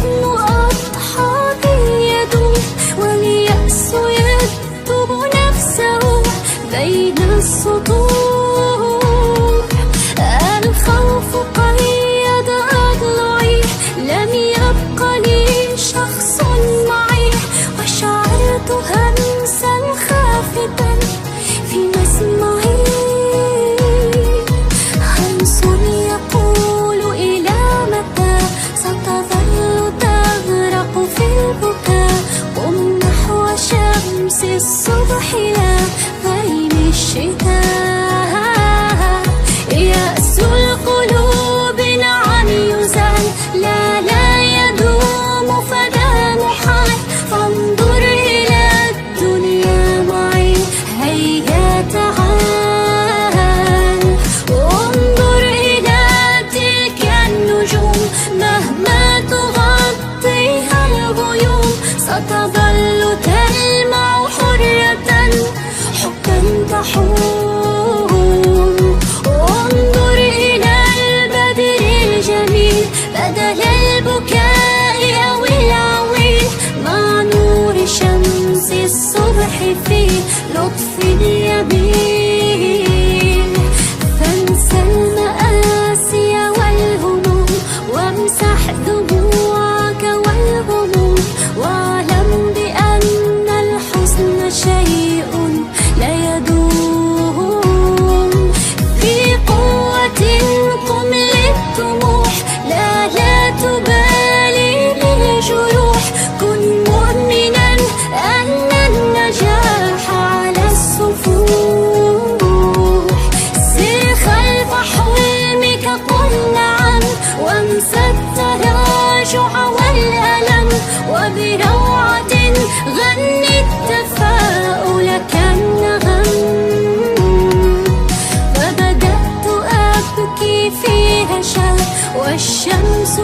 الحزن أضحى يدوم، واليأس يكتب نفسه بين السطور. الخوف قيد أضلعي، لم يبق لي شخص معي، وشعرت همسا خافتا في مسمعي. همس يقول إلى متى ستظل تغرق في البكاء، قم نحو شمس الصبح لا غيم الشتاء. يأس القلوب نعم يزال، لا يدوم فلا محال، فانظر إلى الدنيا معي هيا تعال. انظر إلى تلك النجوم مهما تغطيها الغيوم، ستظل تلمع حرة حبا تحوم. انظر إلى البدر الجميل بدل البكاء أو العويل، مع نور شمس الصبح في لطف اليمين. فانسى المآسي والهموم، وامسح دموعك والغموم، واعلم بأن الحزن شيء لا يدوم. في قوة قم للطموح، لا تبالي بالجروح، كن مؤمنا أن النجاح على السفوح. سر خلف حلمك قل نعم، وانسى التراجع والألم، وبروعة غني التفاؤل كالنغم. فبدأت أبكي في هشام، والشمس